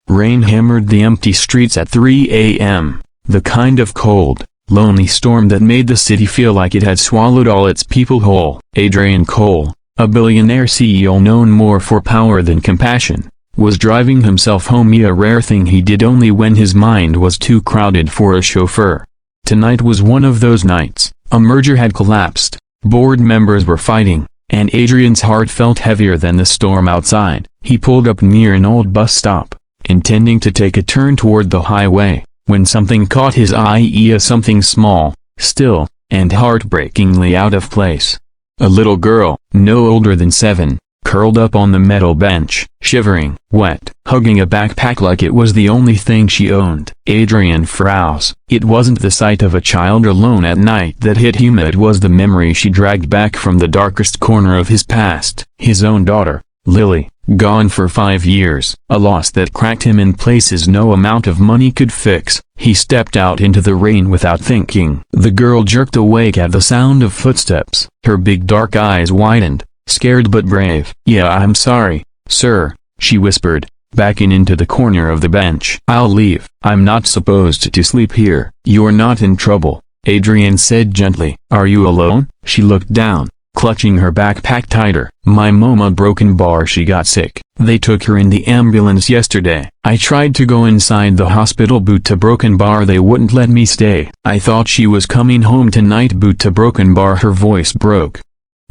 Rain hammered the empty streets at 3 a.m., the kind of cold, lonely storm that made the city feel like it had swallowed all its people whole. Adrian Cole, a billionaire CEO known more for power than compassion, was driving himself home, a rare thing he did only when his mind was too crowded for a chauffeur. Tonight was one of those nights. A merger had collapsed, board members were fighting, and Adrian's heart felt heavier than the storm outside. He pulled up near an old bus stop, intending to take a turn toward the highway, when something caught his eye, something small, still, and heartbreakingly out of place. A little girl, no older than 7, curled up on the metal bench, shivering, wet, hugging a backpack like it was the only thing she owned. Adrian froze. It wasn't the sight of a child alone at night that hit him, it was the memory she dragged back from the darkest corner of his past. His own daughter, Lily, gone for 5 years, a loss that cracked him in places no amount of money could fix. He stepped out into the rain without thinking. The girl jerked awake at the sound of footsteps. Her big dark eyes widened, scared but brave. "Yeah, I'm sorry, sir," she whispered, backing into the corner of the bench. "I'll leave. I'm not supposed to sleep here." "You're not in trouble," Adrian said gently. "Are you alone?" She looked down, clutching her backpack tighter. "My mama broken bar, she got sick. They took her in the ambulance yesterday. I tried to go inside the hospital, boot to broken bar, they wouldn't let me stay. I thought she was coming home tonight, boot to broken bar." Her voice broke.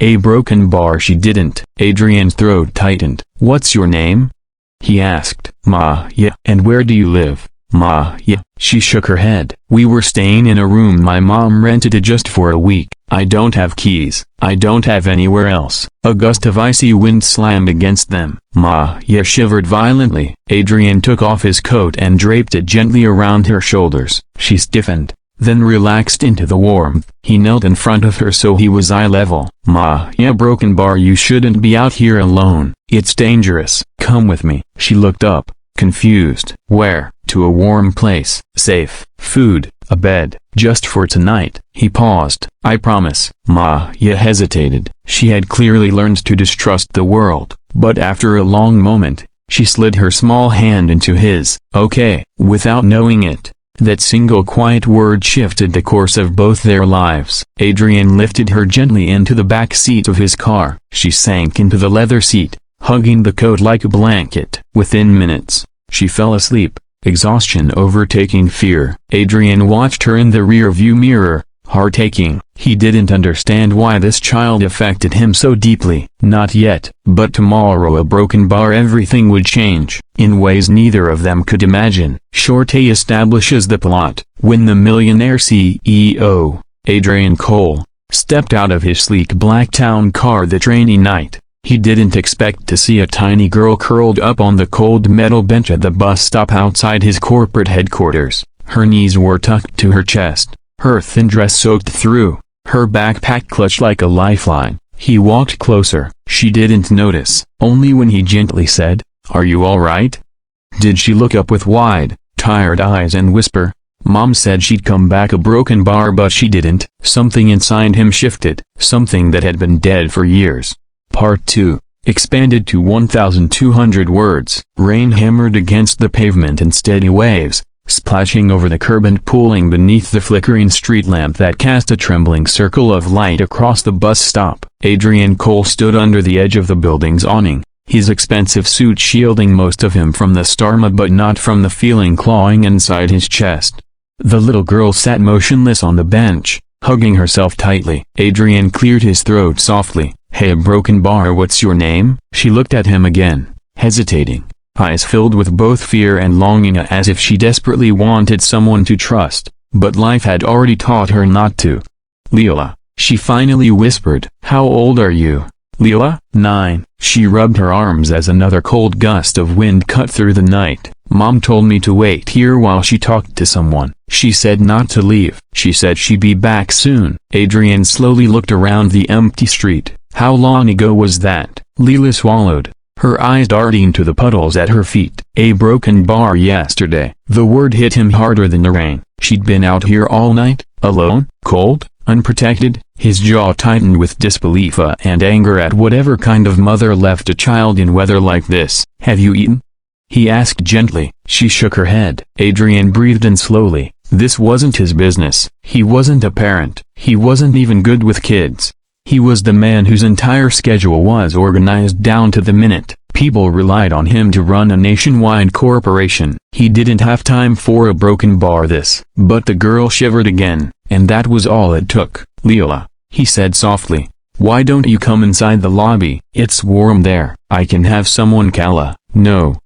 "A broken bar she didn't." Adrian's throat tightened. "What's your name?" he asked. "Ma, yeah." "And where do you live?" "Ma, yeah." She shook her head. "We were staying in a room my mom rented it just for a week. I don't have keys. I don't have anywhere else." A gust of icy wind slammed against them. Ma, yeah shivered violently. Adrian took off his coat and draped it gently around her shoulders. She stiffened, then relaxed into the warmth. He knelt in front of her so he was eye level. "Ma, yeah broken bar, you shouldn't be out here alone. It's dangerous. Come with me." She looked up, confused. "Where?" "To a warm place. Safe. Food, a bed, just for tonight." He paused. "I promise." Ma, yeah hesitated. She had clearly learned to distrust the world, but after a long moment, she slid her small hand into his. "Okay." Without knowing it, that single quiet word shifted the course of both their lives. Adrian lifted her gently into the back seat of his car. She sank into the leather seat, hugging the coat like a blanket. Within minutes, she fell asleep, exhaustion overtaking fear. Adrian watched her in the rear-view mirror, heart aching. He didn't understand why this child affected him so deeply. Not yet. But tomorrow, a broken bar, everything would change, in ways neither of them could imagine. Shorty establishes the plot. When the millionaire CEO, Adrian Cole, stepped out of his sleek black town car that rainy night, he didn't expect to see a tiny girl curled up on the cold metal bench at the bus stop outside his corporate headquarters. Her knees were tucked to her chest, her thin dress soaked through, her backpack clutched like a lifeline. He walked closer. She didn't notice. Only when he gently said, "Are you all right?" did she look up with wide, tired eyes and whisper, "Mom said she'd come back a broken bar, but she didn't." Something inside him shifted, something that had been dead for years. Part 2, expanded to 1,200 words. Rain hammered against the pavement in steady waves, splashing over the curb and pooling beneath the flickering street lamp that cast a trembling circle of light across the bus stop. Adrian Cole stood under the edge of the building's awning, his expensive suit shielding most of him from the storm but not from the feeling clawing inside his chest. The little girl sat motionless on the bench, hugging herself tightly. Adrian cleared his throat softly. "Hey broken bar, what's your name?" She looked at him again, hesitating, eyes filled with both fear and longing, as if she desperately wanted someone to trust, but life had already taught her not to. "Leela," she finally whispered. "How old are you?" "Leela?" "9." She rubbed her arms as another cold gust of wind cut through the night. "Mom told me to wait here while she talked to someone. She said not to leave. She said she'd be back soon." Adrian slowly looked around the empty street. How long ago was that? Leela swallowed, her eyes darting to the puddles at her feet. "A broken bar yesterday." The word hit him harder than the rain. She'd been out here all night, alone, cold, unprotected. His jaw tightened with disbelief and anger at whatever kind of mother left a child in weather like this. "Have you eaten?" he asked gently. She shook her head. Adrian breathed in slowly. This wasn't his business. He wasn't a parent. He wasn't even good with kids. He was the man whose entire schedule was organized down to the minute. People relied on him to run a nationwide corporation. He didn't have time for a broken bar this. But the girl shivered again, and that was all it took. Leela, he said softly, why don't you come inside the lobby? It's warm there. I can have someone Kala. No.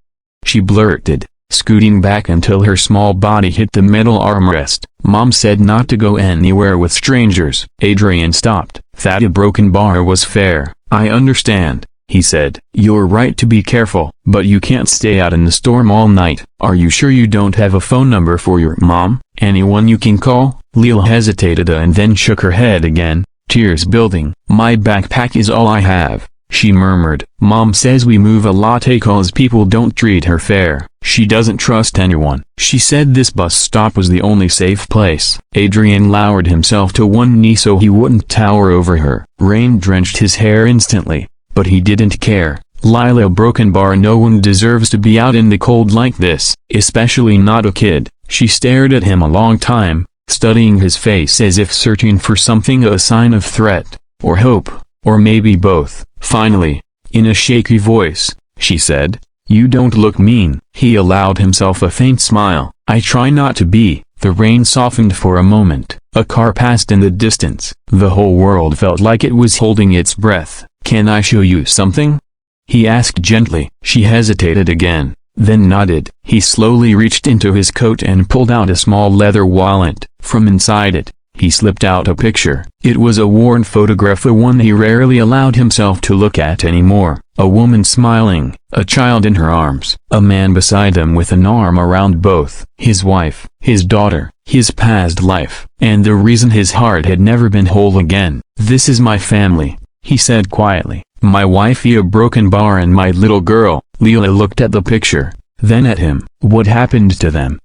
She blurted, scooting back until her small body hit the metal armrest. Mom said not to go anywhere with strangers. Adrian stopped. That a broken bar was fair. I understand, he said. You're right to be careful, but you can't stay out in the storm all night. Are you sure you don't have a phone number for your mom? Anyone you can call? Leela hesitated and then shook her head again, tears building. My backpack is all I have, she murmured. Mom says we move a lot cause people don't treat her fair. She doesn't trust anyone. She said this bus stop was the only safe place. Adrian lowered himself to one knee so he wouldn't tower over her. Rain drenched his hair instantly, but he didn't care. Lila broken bar. No one deserves to be out in the cold like this, especially not a kid. She stared at him a long time, studying his face as if searching for something, a sign of threat, or hope, or maybe both. Finally, in a shaky voice, she said, you don't look mean. He allowed himself a faint smile. I try not to be. The rain softened for a moment. A car passed in the distance. The whole world felt like it was holding its breath. Can I show you something? He asked gently. She hesitated again, then nodded. He slowly reached into his coat and pulled out a small leather wallet. From inside it, he slipped out a picture. It was a worn photograph, the one he rarely allowed himself to look at anymore. A woman smiling, a child in her arms, a man beside them with an arm around both. His wife, his daughter, his past life, and the reason his heart had never been whole again. This is my family, he said quietly. My wife, a broken bar, and my little girl. Leela looked at the picture, then at him. What happened to them?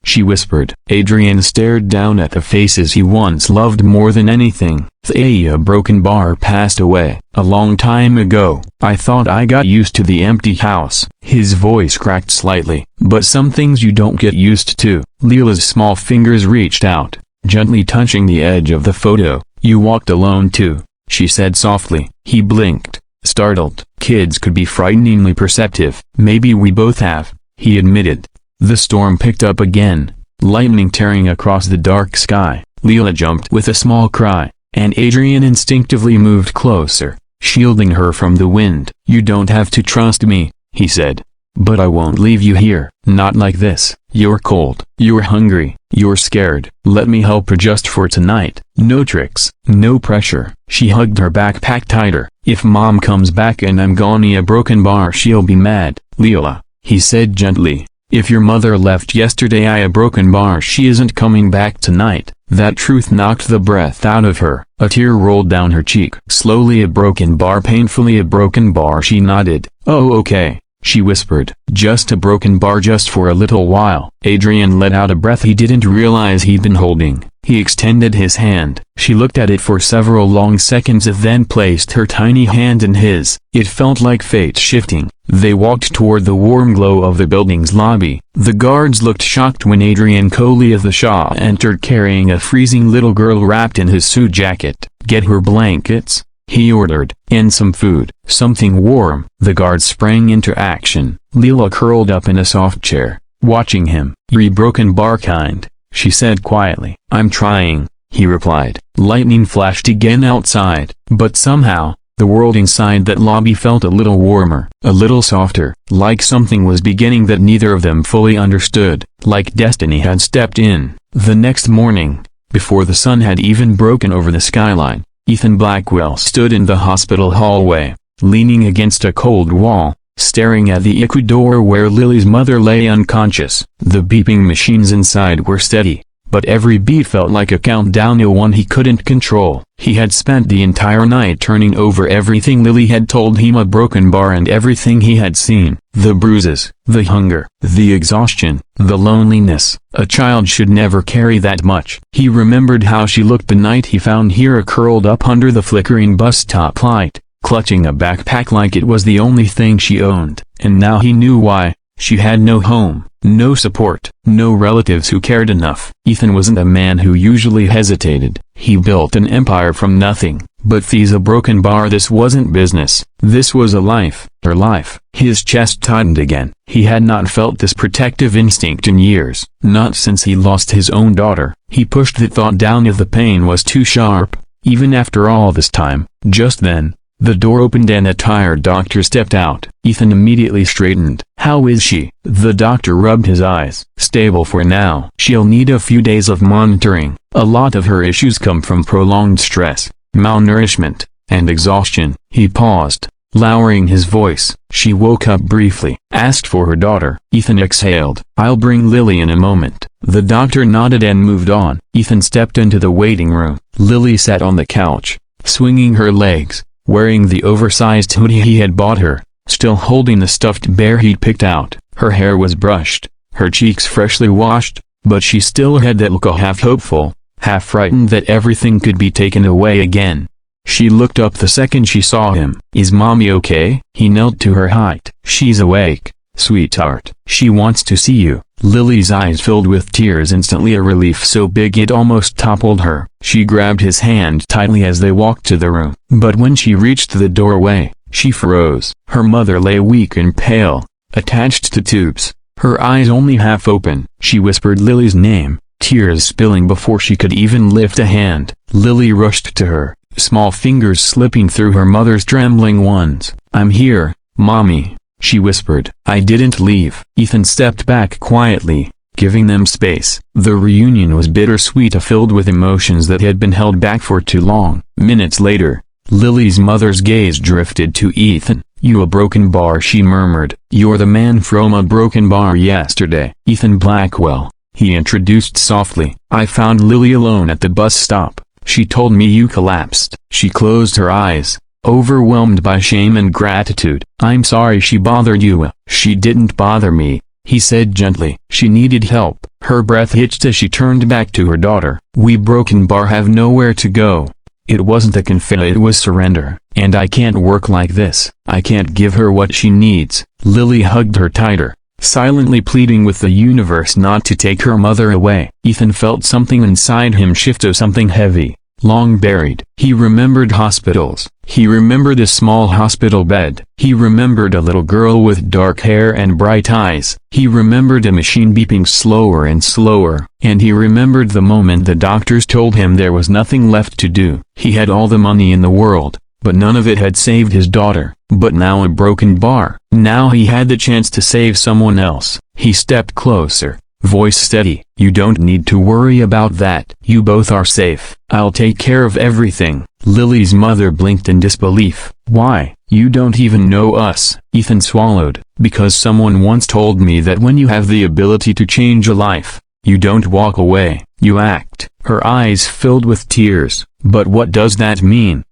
She whispered. Adrian stared down at the faces he once loved more than anything. A broken bar passed away a long time ago. I thought I got used to the empty house. His voice cracked slightly. But some things you don't get used to. Leela's small fingers reached out, gently touching the edge of the photo. You walked alone too, she said softly. He blinked, startled. Kids could be frighteningly perceptive. Maybe we both have, he admitted. The storm picked up again, lightning tearing across the dark sky. Leela jumped with a small cry, and Adrian instinctively moved closer, shielding her from the wind. You don't have to trust me, he said. But I won't leave you here. Not like this. You're cold. You're hungry. You're scared. Let me help just for tonight. No tricks. No pressure. She hugged her backpack tighter. If Mom comes back and I'm gone a broken bar, she'll be mad. Leela, he said gently. If your mother left yesterday a broken bar, she isn't coming back tonight. That truth knocked the breath out of her. A tear rolled down her cheek. Slowly a broken bar, painfully a broken bar. She nodded. Oh okay, she whispered. Just a broken bar, just for a little while. Adrian let out a breath he didn't realize he'd been holding. He extended his hand. She looked at it for several long seconds and then placed her tiny hand in his. It felt like fate shifting. They walked toward the warm glow of the building's lobby. The guards looked shocked when Adrian Kohli of the Shah entered carrying a freezing little girl wrapped in his suit jacket. Get her blankets, he ordered, and some food. Something warm. The guards sprang into action. Leela curled up in a soft chair, watching him. Broken bar kind, she said quietly. I'm trying, he replied. Lightning flashed again outside, but somehow, the world inside that lobby felt a little warmer, a little softer, like something was beginning that neither of them fully understood, like destiny had stepped in. The next morning, before the sun had even broken over the skyline, Ethan Blackwell stood in the hospital hallway, leaning against a cold wall, staring at the ICU door where Lily's mother lay unconscious. The beeping machines inside were steady, but every beat felt like a countdown to one he couldn't control. He had spent the entire night turning over everything Lily had told him, a broken bar, and everything he had seen. The bruises, the hunger, the exhaustion, the loneliness. A child should never carry that much. He remembered how she looked the night he found Hira curled up under the flickering bus stop light, clutching a backpack like it was the only thing she owned. And now he knew why. She had no home, no support, no relatives who cared enough. Ethan wasn't a man who usually hesitated. He built an empire from nothing. But Fee's a broken bar. This wasn't business. This was a life. Her life. His chest tightened again. He had not felt this protective instinct in years. Not since he lost his own daughter. He pushed the thought down if the pain was too sharp. Even after all this time. Just then, the door opened and a tired doctor stepped out. Ethan immediately straightened. "How is she?" The doctor rubbed his eyes. "Stable for now. She'll need a few days of monitoring. A lot of her issues come from prolonged stress, malnourishment, and exhaustion." He paused, lowering his voice. She woke up briefly, asked for her daughter. Ethan exhaled. "I'll bring Lily in a moment." The doctor nodded and moved on. Ethan stepped into the waiting room. Lily sat on the couch, swinging her legs, wearing the oversized hoodie he had bought her, still holding the stuffed bear he'd picked out. Her hair was brushed, her cheeks freshly washed, but she still had that look, half hopeful, half frightened that everything could be taken away again. She looked up the second she saw him. "Is Mommy okay?" He knelt to her height. "She's awake, sweetheart. She wants to see you." Lily's eyes filled with tears, instantly a relief so big it almost toppled her. She grabbed his hand tightly as they walked to the room. But when she reached the doorway, she froze. Her mother lay weak and pale, attached to tubes, her eyes only half open. She whispered Lily's name, tears spilling before she could even lift a hand. Lily rushed to her, small fingers slipping through her mother's trembling ones. "I'm here, Mommy," she whispered. "I didn't leave." Ethan stepped back quietly, giving them space. The reunion was bittersweet, filled with emotions that had been held back for too long. Minutes later, Lily's mother's gaze drifted to Ethan. "You a broken bar," she murmured. "You're the man from a broken bar yesterday." "Ethan Blackwell," he introduced softly. "I found Lily alone at the bus stop. She told me you collapsed." She closed her eyes, overwhelmed by shame and gratitude. "I'm sorry she bothered you." "She didn't bother me," he said gently. "She needed help." Her breath hitched as she turned back to her daughter. "We broken bar have nowhere to go." It wasn't a confession, it was surrender. "And I can't work like this. I can't give her what she needs." Lily hugged her tighter, silently pleading with the universe not to take her mother away. Ethan felt something inside him shift to something heavy, long buried. He remembered hospitals. He remembered a small hospital bed. He remembered a little girl with dark hair and bright eyes. He remembered a machine beeping slower and slower. And he remembered the moment the doctors told him there was nothing left to do. He had all the money in the world, but none of it had saved his daughter. But now a broken bar. Now he had the chance to save someone else. He stepped closer, voice steady. "You don't need to worry about that. You both are safe. I'll take care of everything." Lily's mother blinked in disbelief. "Why? You don't even know us." Ethan swallowed. "Because someone once told me that when you have the ability to change a life, you don't walk away, you act." Her eyes filled with tears. "But what does that mean?"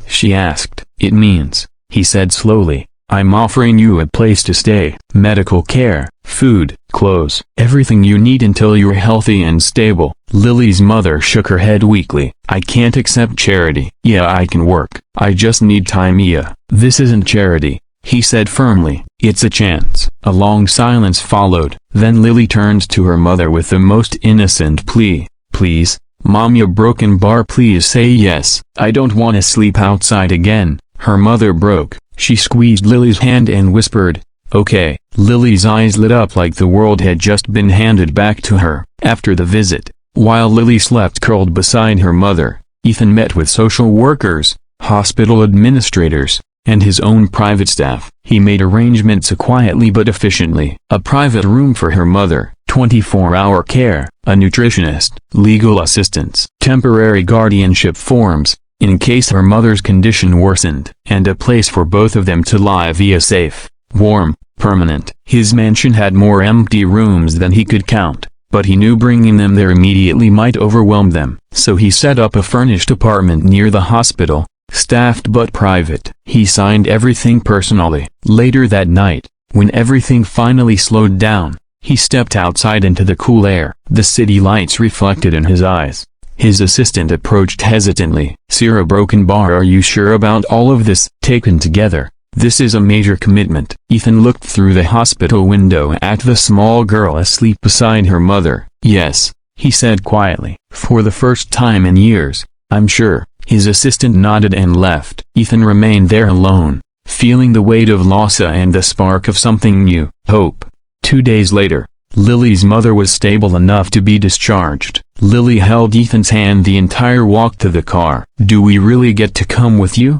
she asked. "It means," he said slowly, "I'm offering you a place to stay, medical care, food, clothes, everything you need until you're healthy and stable." Lily's mother shook her head weakly. "I can't accept charity." "Yeah, I can work. I just need time." "Yeah, this isn't charity," he said firmly. "It's a chance." A long silence followed. Then Lily turned to her mother with the most innocent plea. "Please, Mommy, a broken bar, please say yes. I don't want to sleep outside again." Her mother broke. She squeezed Lily's hand and whispered, "Okay." Lily's eyes lit up like the world had just been handed back to her. After the visit, while Lily slept curled beside her mother, Ethan met with social workers, hospital administrators, and his own private staff. He made arrangements quietly but efficiently. A private room for her mother, 24-hour care, a nutritionist, legal assistance, temporary guardianship forms, in case her mother's condition worsened, and a place for both of them to lie via safe, warm, permanent. His mansion had more empty rooms than he could count, but he knew bringing them there immediately might overwhelm them. So he set up a furnished apartment near the hospital, staffed but private. He signed everything personally. Later that night, when everything finally slowed down, he stepped outside into the cool air. The city lights reflected in his eyes. His assistant approached hesitantly. "Sierra Broken Bar, are you sure about all of this?" Taken together, This is a major commitment. Ethan looked through the hospital window at the small girl asleep beside her mother. Yes, he said quietly. For the first time in years, I'm sure. His assistant nodded and left. Ethan remained there alone, feeling the weight of loss and the spark of something new, hope. 2 days later, Lily's mother was stable enough to be discharged. Lily held Ethan's hand the entire walk to the car. "Do we really get to come with you?"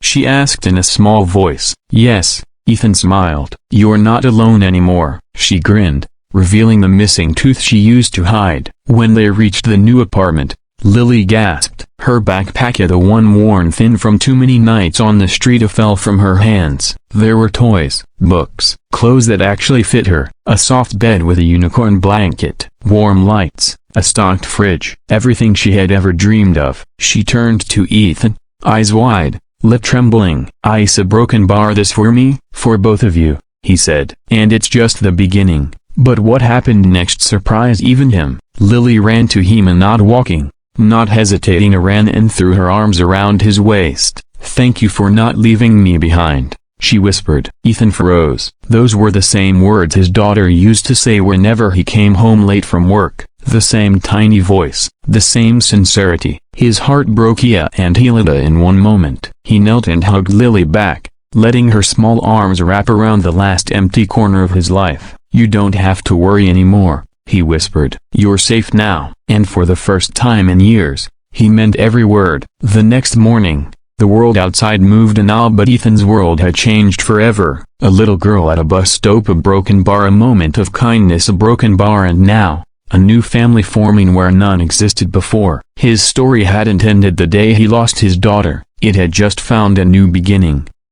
she asked in a small voice. "Yes," Ethan smiled. "You're not alone anymore," she grinned, revealing the missing tooth she used to hide. When they reached the new apartment, Lily gasped. Her backpack, the one worn thin from too many nights on the street, fell from her hands. There were toys, books, clothes that actually fit her, a soft bed with a unicorn blanket, warm lights, a stocked fridge, everything she had ever dreamed of. She turned to Ethan, eyes wide, lip trembling. "Ice a broken bar this for me?" "For both of you," he said. "And it's just the beginning." But what happened next surprised even him. Lily ran to him and not walking, not hesitating, ran and threw her arms around his waist. "Thank you for not leaving me behind," she whispered. Ethan froze. Those were the same words his daughter used to say whenever he came home late from work. The same tiny voice, the same sincerity. His heart broke and healed in one moment. He knelt and hugged Lily back, letting her small arms wrap around the last empty corner of his life. "You don't have to worry anymore," he whispered. "You're safe now." And for the first time in years, he meant every word. The next morning, the world outside moved on, but Ethan's world had changed forever. A little girl at a bus stop, a broken bar, a moment of kindness, a broken bar, and now, a new family forming where none existed before. His story hadn't ended the day he lost his daughter. It had just found a new beginning.